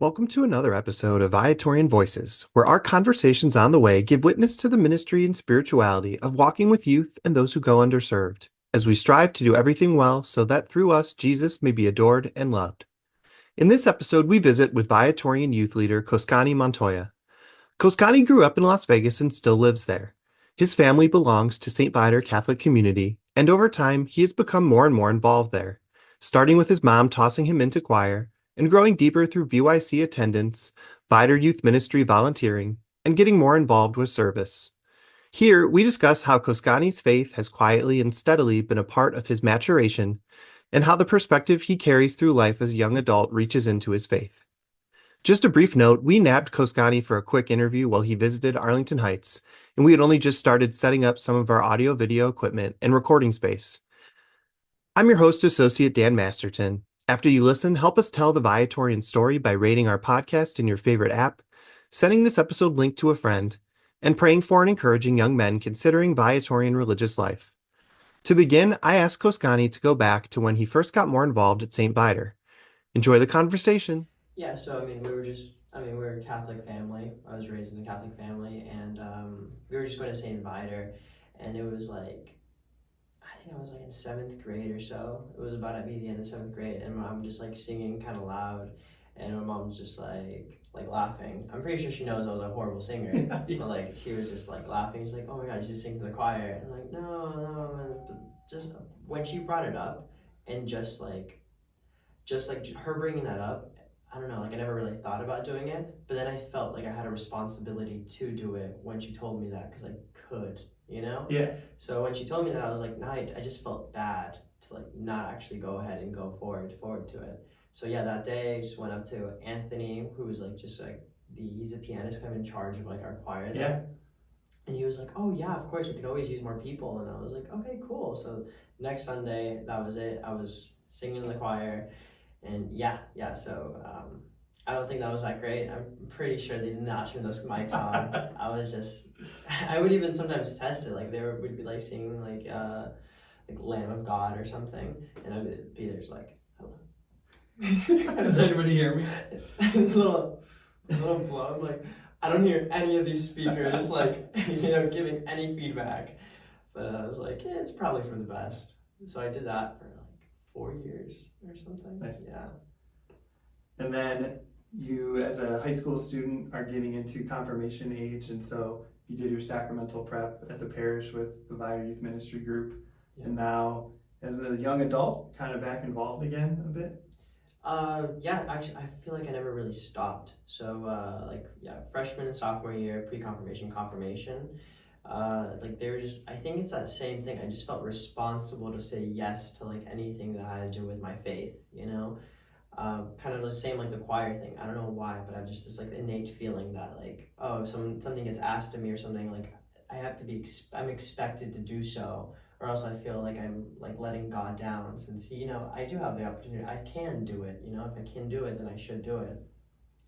Welcome to another episode of Viatorian Voices, where our conversations on the way give witness to the ministry and spirituality of walking with youth and those who go underserved, as we strive to do everything well so that through us Jesus may be adored and loved. In this episode, we visit with Viatorian Youth Leader Koskani Montoya. Koskani grew up in Las Vegas and still lives there. His family belongs to St. Viator Catholic Community, and over time he has become more and more involved there, starting with his mom tossing him into choir, and growing deeper through VYC attendance, Viator Youth Ministry volunteering, and getting more involved with service. Here, we discuss how Koskani's faith has quietly and steadily been a part of his maturation, and how the perspective he carries through life as a young adult reaches into his faith. Just a brief note, we nabbed Koskani for a quick interview while he visited Arlington Heights, and we had only just started setting up some of our audio-video equipment and recording space. I'm your host, Associate Dan Masterton. After you listen, help us tell the Viatorian story by rating our podcast in your favorite app, sending this episode link to a friend, and praying for and encouraging young men considering Viatorian religious life. To begin, I asked Koskani to go back to when he first got more involved at St. Viator. Enjoy the conversation. Yeah, so we were a Catholic family. I was raised in a Catholic family, and we were just going to St. Viator, and it was like, I think I was like in seventh grade or so. It was about to be the end of seventh grade, and I'm just like singing kind of loud, and my mom's just like laughing. I'm pretty sure she knows I was a horrible singer, but like she was just like laughing. She's like, "Oh my God, you just sing to the choir," and I'm like, "No, no," man. But just when she brought it up, and just like her bringing that up, I don't know, like I never really thought about doing it, but then I felt like I had a responsibility to do it when she told me that because I could, you know? Yeah. So when she told me that, I was like, nah, I just felt bad to like not actually go ahead and go forward to it. So yeah, that day I just went up to Anthony, who was like just like he's a pianist kind of in charge of like our choir there. Yeah. And he was like, "Oh yeah, of course, we can always use more people." And I was like, "Okay, cool." So next Sunday, that was it. I was singing in the choir, and yeah. So I don't think that was that great. I'm pretty sure they did not turn those mics on. I was just, I would even sometimes test it. Like would be like singing like Lamb of God or something, and I would be there just like, "Hello." Does anybody hear me? It's a little blow. I'm like, I don't hear any of these speakers like giving any feedback. But I was like, yeah, it's probably for the best. So I did that for like 4 years or something. Nice. Yeah. And then you, as a high school student, are getting into confirmation age, and so you did your sacramental prep at the parish with the Viator Youth Ministry group, and now, as a young adult, kind of back involved again a bit. Yeah, actually, I feel like I never really stopped. So, freshman and sophomore year, pre-confirmation, confirmation, like they were just, I think it's that same thing. I just felt responsible to say yes to like anything that had to do with my faith, you know? Kind of the same like the choir thing. I don't know why, but I just this like innate feeling that like, oh, if something gets asked of me or something, like I have to be, I'm expected to do so, or else I feel like I'm like letting God down. Since I do have the opportunity, I can do it. If I can do it, then I should do it.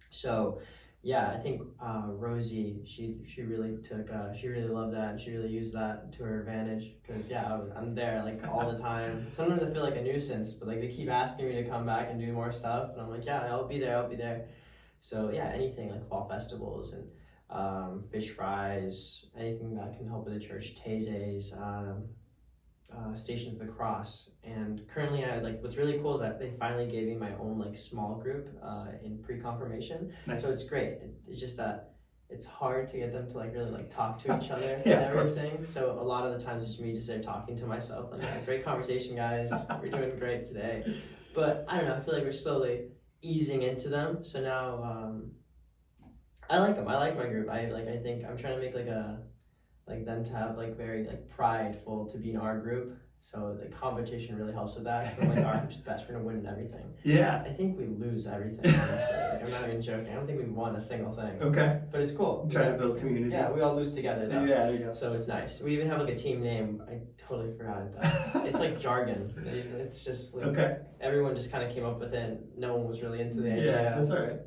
So, yeah, I think Rosie, she really took, she really loved that, and she really used that to her advantage. Because I'm there like all the time. Sometimes I feel like a nuisance, but like they keep asking me to come back and do more stuff, and I'm like, yeah, I'll be there. So yeah, anything like fall festivals and fish fries, anything that can help with the church, Tezes, Stations of the Cross. And currently I like what's really cool is that they finally gave me my own like small group in pre-confirmation. Nice. So it's great. It's just that it's hard to get them to like really like talk to each other Yeah, and everything. So a lot of the times it's me just there talking to myself like, yeah, great conversation, guys, we're doing great today. But I don't know, I feel like we're slowly easing into them. So now I like them. I like my group. I think I'm trying to make like them to have like very like prideful to be in our group. So the competition really helps with that. So like our group's the best, we're gonna win everything. Yeah. I think we lose everything, honestly. Like, I'm not even joking. I don't think we've won a single thing. Okay. But it's cool. Try to build community. Yeah, we all lose together though. Yeah, there you go. So it's nice. We even have like a team name. I totally forgot it though. It's like jargon. It's just like Okay. everyone just kind of came up with it. No one was really into the idea. Yeah, that's all right.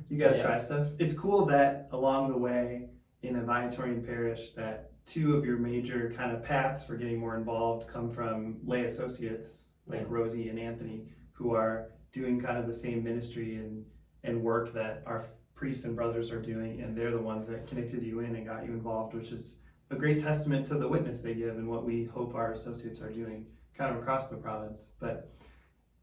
You gotta try stuff. It's cool that along the way in a Viatorian parish that two of your major kind of paths for getting more involved come from lay associates like Rosie and Anthony, who are doing kind of the same ministry and and work that our priests and brothers are doing, and they're the ones that connected you in and got you involved, which is a great testament to the witness they give and what we hope our associates are doing kind of across the province. But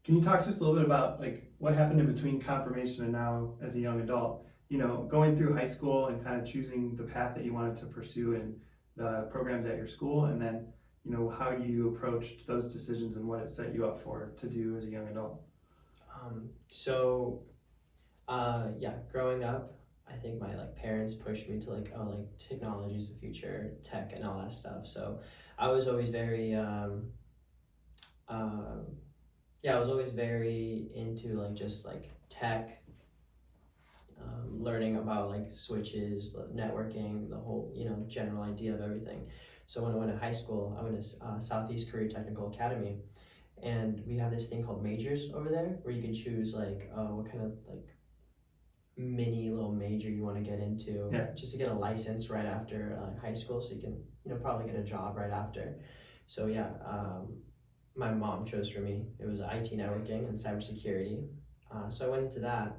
can you talk to us a little bit about like what happened in between confirmation and now as a young adult? You know, going through high school and kind of choosing the path that you wanted to pursue in the programs at your school, and then, you know, how you approached those decisions and what it set you up for to do as a young adult. Growing up, I think my like parents pushed me to like, oh, like technology is the future, tech and all that stuff. So I was always very I was always very into like just like tech, learning about like switches, networking, the whole, you know, general idea of everything. So when I went to high school, I went to Southeast Career Technical Academy, and we have this thing called majors over there where you can choose like what kind of like mini little major you want to get into, just to get a license right after high school, so you can, you know, probably get a job right after. So my mom chose for me. It was IT networking and cybersecurity. So I went into that.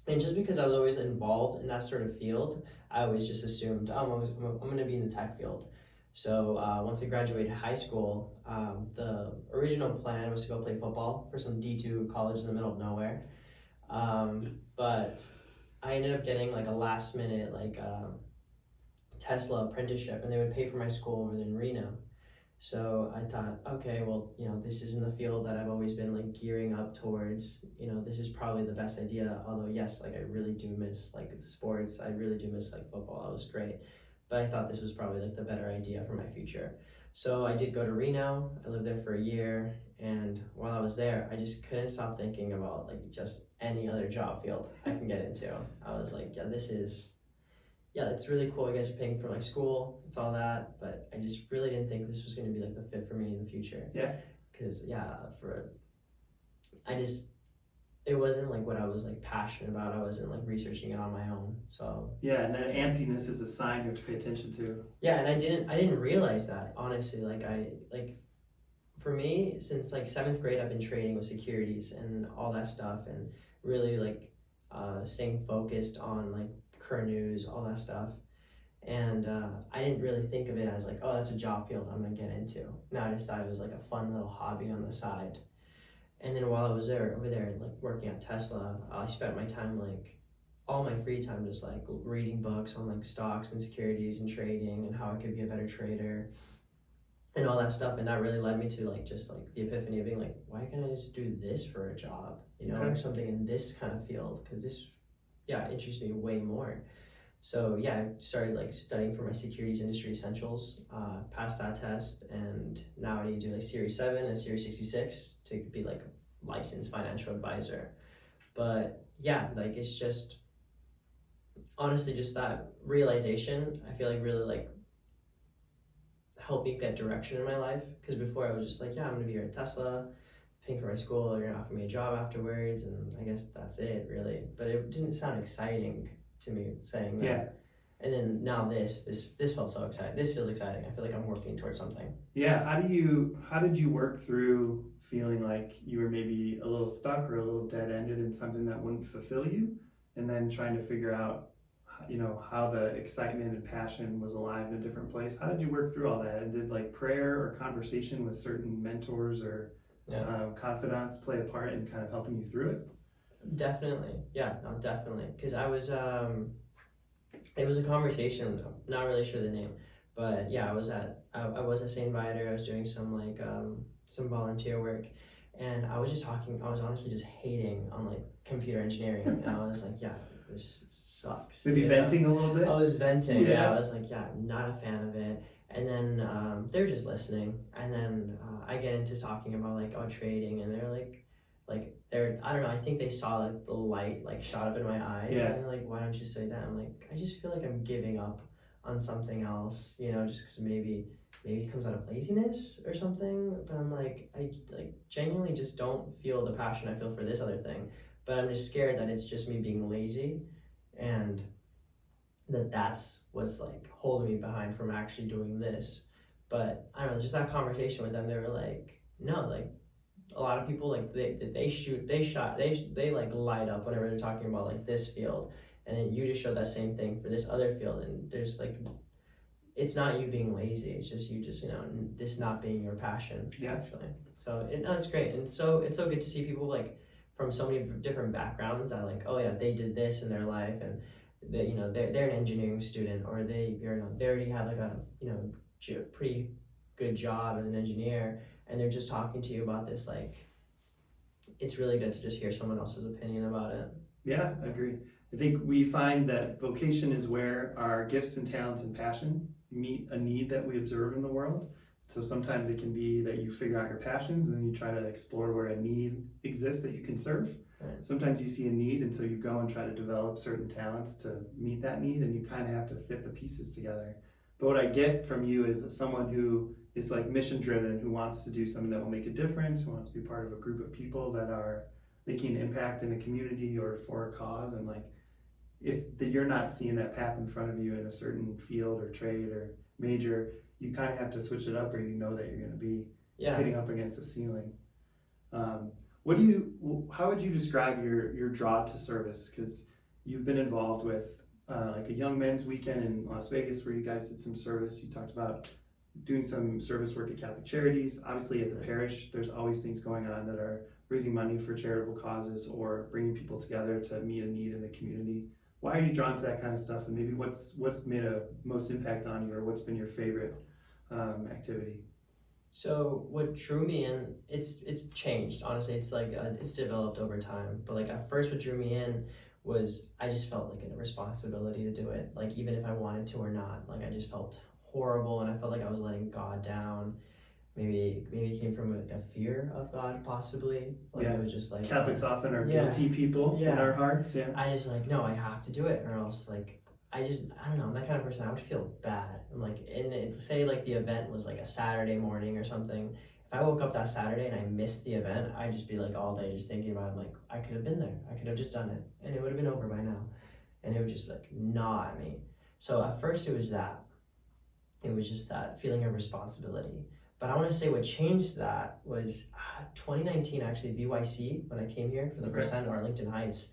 And just because I was always involved in that sort of field, I always just assumed, I'm going to be in the tech field. So once I graduated high school, the original plan was to go play football for some D2 college in the middle of nowhere. But I ended up getting like a last minute like Tesla apprenticeship, and they would pay for my school over in Reno. So I thought, okay, well, you know, this isn't the field that I've always been like gearing up towards. You know, this is probably the best idea. Although yes, like I really do miss like sports. I really do miss like football. That was great. But I thought this was probably like the better idea for my future. So I did go to Reno. I lived there for a year, and while I was there, I just couldn't stop thinking about like just any other job field I can get into. I was like, it's really cool. You guys are paying for my school. It's all that, but I just really didn't think this was going to be like the fit for me in the future. Yeah. Because it wasn't like what I was like passionate about. I wasn't like researching it on my own. So yeah, and that antsiness is a sign you have to pay attention to. Yeah, and I didn't realize that, honestly. For me, since like 7th grade, I've been trading with securities and all that stuff, and really like staying focused on like current news, all that stuff. And I didn't really think of it as like, oh, that's a job field I'm gonna get into. No, I just thought it was like a fun little hobby on the side. And then while I was over there, like working at Tesla, I spent my time like all my free time just like reading books on like stocks and securities and trading and how I could be a better trader and all that stuff. And that really led me to like just like the epiphany of being like, why can't I just do this for a job, you know, or something in this kind of field? Because this, interests me way more. So I started like studying for my securities industry essentials, passed that test, and now I need to do like Series 7 and Series 66 to be like a licensed financial advisor. But like it's just honestly just that realization, I feel like really like helped me get direction in my life. Because before I was just like, I'm gonna be here at Tesla, paying for my school, they're gonna offer me a job afterwards, and I guess that's it really. But it didn't sound exciting to me saying that. Yeah. And then now this felt so exciting. This feels exciting. I feel like I'm working towards something. Yeah. How did you work through feeling like you were maybe a little stuck or a little dead-ended in something that wouldn't fulfill you, and then trying to figure out, you know, how the excitement and passion was alive in a different place? How did you work through all that? And did like prayer or conversation with certain mentors or confidants play a part in kind of helping you through it? Definitely. Definitely. Because I was, it was a conversation, I'm not really sure the name, but I was at St. Viator. I was doing some like, some volunteer work, and I was honestly just hating on like computer engineering. And I was like, this sucks. Maybe venting a little bit? I was venting. I was like, I'm not a fan of it. And then they were just listening. And then I get into talking about like, trading, and they're like I don't know, I think they saw like the light like shot up in my eyes, and they're like, why don't you say that? I'm like, I just feel like I'm giving up on something else, you know, just because maybe it comes out of laziness or something. But I'm like, I like genuinely just don't feel the passion I feel for this other thing. But I'm just scared that it's just me being lazy, and that's what's like holding me behind from actually doing this. But I don't know, just that conversation with them, they were like, no, like a lot of people like they like light up whenever they're talking about like this field, and then you just show that same thing for this other field, and there's like, it's not you being lazy, it's just you just, this not being your passion. Yeah. Actually, so no, it's great. And so it's so good to see people like from so many different backgrounds that like, oh yeah, they did this in their life, and they, they're an engineering student, or they already had like a pretty good job as an engineer, and they're just talking to you about this. Like, it's really good to just hear someone else's opinion about it. Yeah, I agree. I think we find that vocation is where our gifts and talents and passion meet a need that we observe in the world. So sometimes it can be that you figure out your passions and then you try to explore where a need exists that you can serve. Right. Sometimes you see a need, and so you go and try to develop certain talents to meet that need, and you kind of have to fit the pieces together. But what I get from you is someone who is like mission driven, who wants to do something that will make a difference, who wants to be part of a group of people that are making an impact in a community or for a cause. And like, if you're not seeing that path in front of you in a certain field or trade or major, you kind of have to switch it up, or you know that you're going to be hitting up against the ceiling. How would you describe your draw to service? Because you've been involved with like a young men's weekend in Las Vegas where you guys did some service. You talked about doing some service work at Catholic Charities. Obviously at the parish, there's always things going on that are raising money for charitable causes or bringing people together to meet a need in the community. Why are you drawn to that kind of stuff, and maybe what's made a most impact on you, or what's been your favorite activity? So what drew me in, it's changed, honestly. It's like it's developed over time, but like at first what drew me in was I just felt like a responsibility to do it, like even if I wanted to or not. Like I just felt horrible, and I felt like I was letting God down. Maybe it came from a fear of God, possibly. Like it was just like Catholics often are guilty people in our hearts. Yeah. I just like, no, I have to do it, or else like I don't know, I'm that kind of person. I would feel bad. I'm like, and say like the event was like a Saturday morning or something. If I woke up that Saturday and I missed the event, I'd just be like all day just thinking about it. I'm like, I could have been there. I could have just done it, and it would have been over by now. And it would just like gnaw at me. So at first it was that. It was just that feeling of responsibility. But I want to say what changed that was 2019, actually, VYC, when I came here for the first time to Arlington Heights.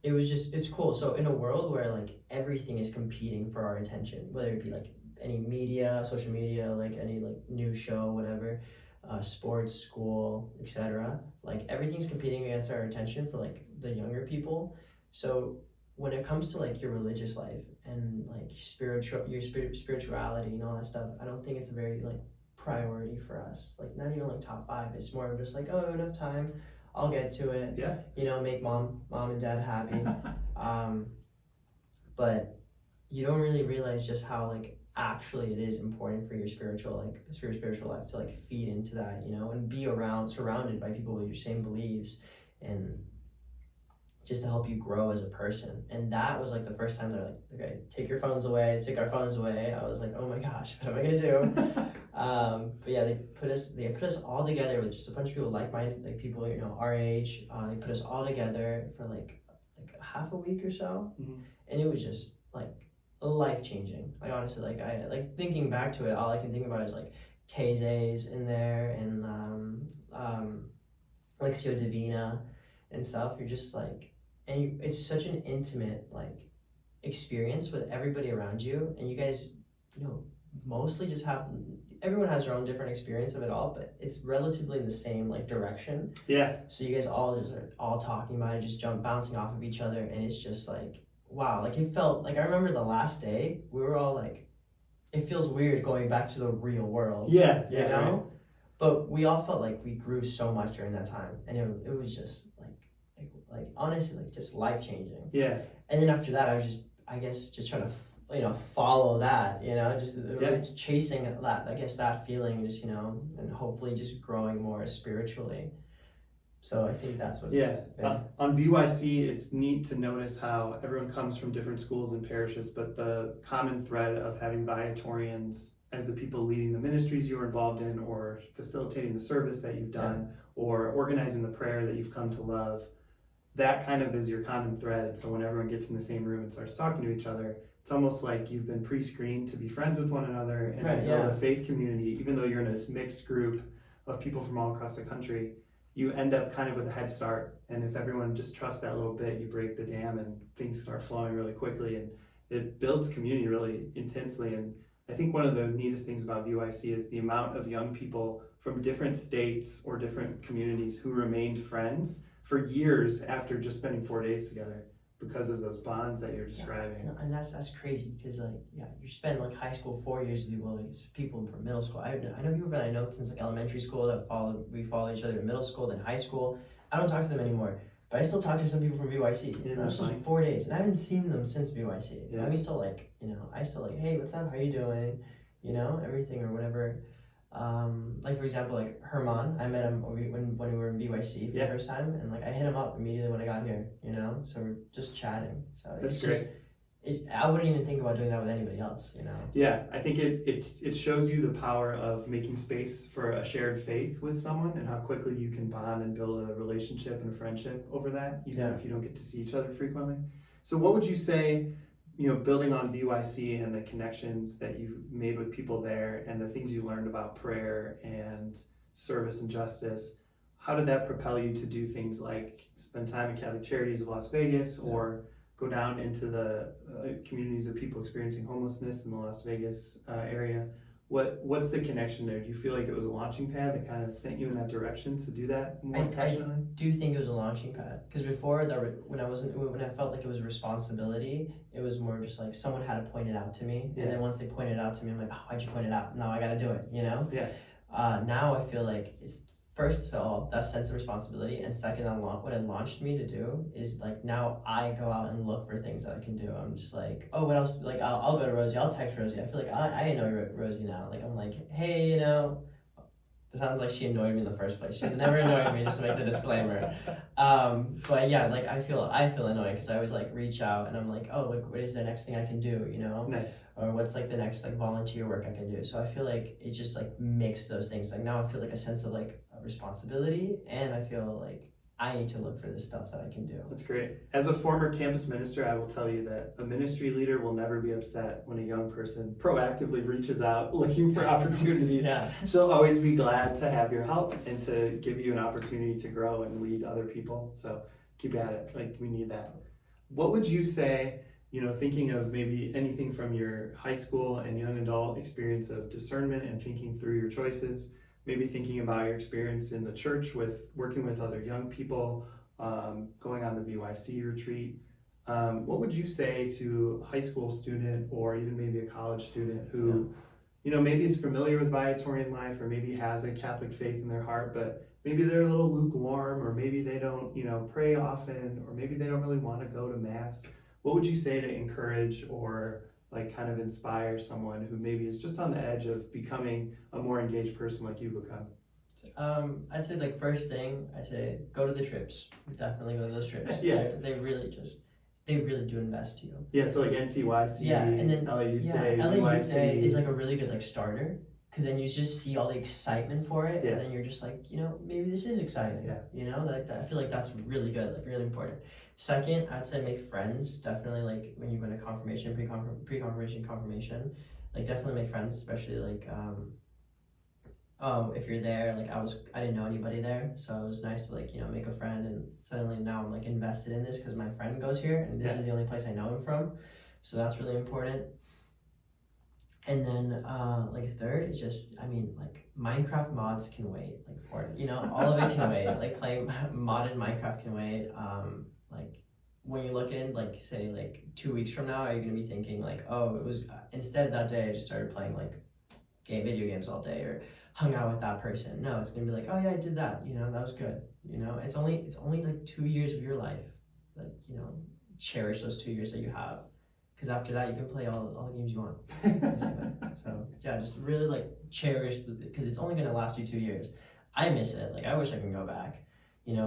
It was just, it's cool. So in a world where like everything is competing for our attention, whether it be like any media, social media, like any like news show, whatever, sports, school, etc. Like everything's competing against our attention for like the younger people. So when it comes to like your religious life and like spirituality and all that stuff, I don't think it's a very like priority for us. Like not even like top 5. It's more of just like, oh, enough time, I'll get to it. Yeah. Make mom and dad happy. But you don't really realize just how like actually it is important for your spiritual life to like feed into that, and be surrounded by people with your same beliefs, and just to help you grow as a person. And that was like the first time they're like, okay, take our phones away. I was like, oh my gosh, what am I gonna do? But yeah, they put us all together with just a bunch of people like-minded, like people, our age. They put us all together for like half a week or so. Mm-hmm. And it was just like life-changing. Like honestly, like I like thinking back to it, all I can think about is like Teze's in there, and Lectio Divina and stuff. You're just like, and it's such an intimate like experience with everybody around you, and you guys mostly just everyone has their own different experience of it all, but it's relatively in the same like direction. So you guys all just are all talking about it, just bouncing off of each other, and it's just like, wow. Like it felt like, I remember the last day we were all like, it feels weird going back to the real world. Right. But we all felt like we grew so much during that time, and it was just like honestly, like just life-changing. And then after that, I was just trying to follow that, just chasing that, I guess, that feeling, just and hopefully just growing more spiritually. So I think that's what it's been. On VYC, it's neat to notice how everyone comes from different schools and parishes, but the common thread of having Viatorians as the people leading the ministries you were involved in, or facilitating the service that you've done, or organizing the prayer that you've come to love, that kind of is your common thread. And so when everyone gets in the same room and starts talking to each other, it's almost like you've been pre-screened to be friends with one another and to build a faith community, even though you're in this mixed group of people from all across the country, you end up kind of with a head start. And if everyone just trusts that little bit, you break the dam and things start flowing really quickly, and it builds community really intensely. And I think one of the neatest things about VYC is the amount of young people from different states or different communities who remained friends for years after just spending 4 days together because of those bonds that you're describing. Yeah, and that's crazy because you spend like high school 4 years with people, like people from middle school. I know people that I know since like elementary school that we follow each other in middle school, then high school. I don't talk to them anymore, but I still talk to some people from VYC. It was just 4 days, and I haven't seen them since VYC. Yeah. I'm still I still hey, what's up? How you doing? Everything or whatever. Like for example, like Herman, I met him when we were in BYC for the first time, and like I hit him up immediately when I got here, so we're just chatting. So that's it's great. I wouldn't even think about doing that with anybody else, Yeah, I think it shows you the power of making space for a shared faith with someone and how quickly you can bond and build a relationship and a friendship over that, even if you don't get to see each other frequently. So what would you say, building on VYC and the connections that you made with people there and the things you learned about prayer and service and justice, how did that propel you to do things like spend time at Catholic Charities of Las Vegas or go down into the communities of people experiencing homelessness in the Las Vegas area? What's the connection there? Do you feel like it was a launching pad that kind of sent you in that direction to do that more passionately? I do think it was a launching pad because before that, when I felt like it was a responsibility, it was more just like someone had to point it out to me, and then once they pointed it out to me, I'm like, oh, why'd you point it out? Now I got to do it, Now I feel like it's first of all that sense of responsibility, and second, what it launched me to do is like now I go out and look for things that I can do. I'm just like, oh, what else? Like I'll go to Rosie, I'll text Rosie. I feel like I know Rosie now. Like I'm like, hey, it sounds like she annoyed me in the first place. She's never annoyed me, just to make the disclaimer. But yeah, like I feel annoyed because I always like reach out and I'm like, oh, like what is the next thing I can do, Nice. Or what's like the next like volunteer work I can do. So I feel like it just like mixed those things. Like now I feel like a sense of like responsibility, and I feel like I need to look for the stuff that I can do. That's great. As a former campus minister, I will tell you that a ministry leader will never be upset when a young person proactively reaches out looking for opportunities. She'll always be glad to have your help and to give you an opportunity to grow and lead other people. So keep at it. Like we need that. What would you say, thinking of maybe anything from your high school and young adult experience of discernment and thinking through your choices, maybe thinking about your experience in the church with working with other young people, going on the VYC retreat. What would you say to a high school student or even maybe a college student who, maybe is familiar with Viatorian life or maybe has a Catholic faith in their heart, but maybe they're a little lukewarm or maybe they don't, pray often or maybe they don't really want to go to Mass? What would you say to encourage or like kind of inspire someone who maybe is just on the edge of becoming a more engaged person like you've become? I'd say like first thing, I say go to the trips. Definitely go to those trips. They really do invest to you. Yeah, so like NCYC, and then LA Youth Day, LA Youth VYC. Day is like a really good like starter because then you just see all the excitement for it, and then you're just like, maybe this is exciting. Like I feel like that's really good, like really important. Second, I'd say make friends. Definitely like when you go into confirmation, pre-confirmation, confirmation, like definitely make friends, especially like if you're there. Like I didn't know anybody there, so it was nice to like make a friend, and suddenly now I'm like invested in this because my friend goes here and this is the only place I know him from, so that's really important. And then like third is just like Minecraft mods can wait, like for all of it can wait. Like playing modded Minecraft can wait. Like when you look in like say like 2 weeks from now, are you gonna be thinking like, oh, it was instead that day I just started playing like video games all day or hung out with that person? No, it's gonna be like, oh yeah, I did that, that was good. It's only like 2 years of your life. Like, cherish those 2 years that you have, because after that you can play all the games you want. So yeah, just really like cherish because it's only gonna last you 2 years. I miss it. Like I wish I could go back.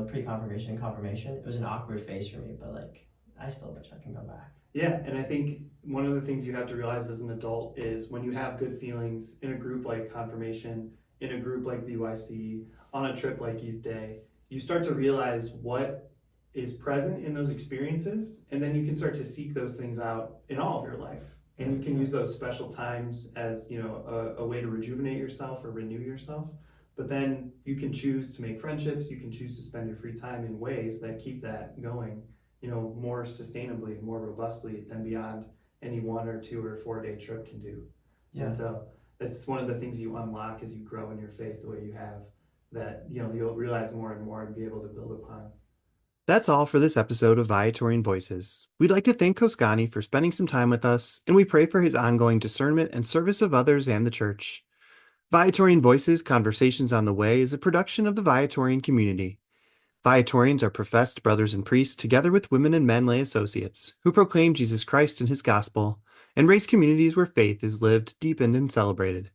Pre-confirmation and confirmation, it was an awkward phase for me, but like I still wish I can go back. Yeah, and I think one of the things you have to realize as an adult is when you have good feelings in a group like confirmation, in a group like VYC, on a trip like Youth Day, you start to realize what is present in those experiences, and then you can start to seek those things out in all of your life. And you can use those special times as a way to rejuvenate yourself or renew yourself. But then you can choose to make friendships, you can choose to spend your free time in ways that keep that going, more sustainably, more robustly than beyond any 1 or 2 or 4 day trip can do. Yeah. And so that's one of the things you unlock as you grow in your faith the way you have, that you'll realize more and more and be able to build upon. That's all for this episode of Viatorian Voices. We'd like to thank Koskani for spending some time with us, and we pray for his ongoing discernment and service of others and the church. Viatorian Voices Conversations on the Way is a production of the Viatorian community. Viatorians are professed brothers and priests together with women and men lay associates who proclaim Jesus Christ and his gospel and raise communities where faith is lived, deepened, and celebrated.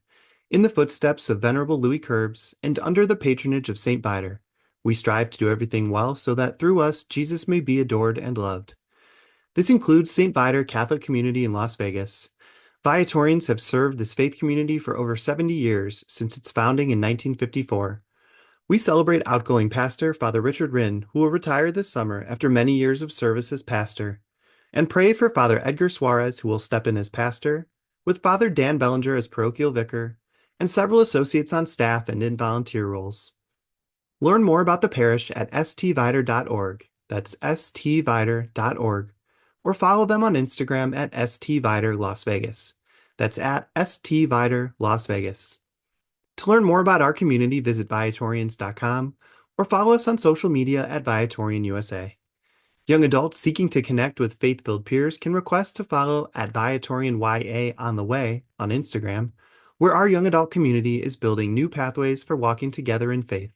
In the footsteps of Venerable Louis Querbes and under the patronage of St. Viator, we strive to do everything well so that through us Jesus may be adored and loved. This includes St. Viator Catholic Community in Las Vegas. Viatorians have served this faith community for over 70 years since its founding in 1954. We celebrate outgoing pastor Father Richard Rinn, who will retire this summer after many years of service as pastor, and pray for Father Edgar Suarez, who will step in as pastor, with Father Dan Bellinger as parochial vicar, and several associates on staff and in volunteer roles. Learn more about the parish at stviator.org, that's stviator.org, or follow them on Instagram at stviator Las Vegas, that's at stviator Las Vegas. To learn more about our community, visit Viatorians.com or follow us on social media at Viatorian USA. Young adults seeking to connect with faith-filled peers can request to follow at Viatorian YA on the Way on Instagram, where our young adult community is building new pathways for walking together in faith.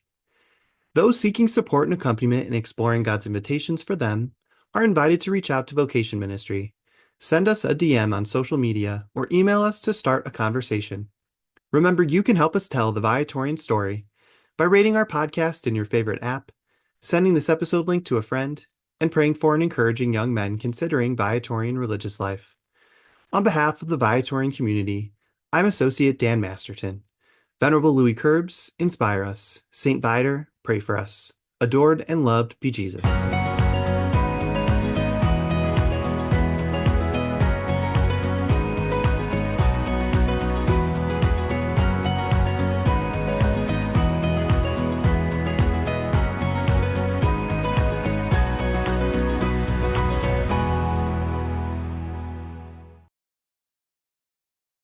Those seeking support and accompaniment in exploring God's invitations for them are invited to reach out to Vocation Ministry. Send us a DM on social media or email us to start a conversation. Remember, you can help us tell the Viatorian story by rating our podcast in your favorite app, sending this episode link to a friend, and praying for and encouraging young men considering Viatorian religious life. On behalf of the Viatorian community, I'm Associate Dan Masterton. Venerable Louis Querbes, inspire us. St. Viator, pray for us. Adored and loved be Jesus.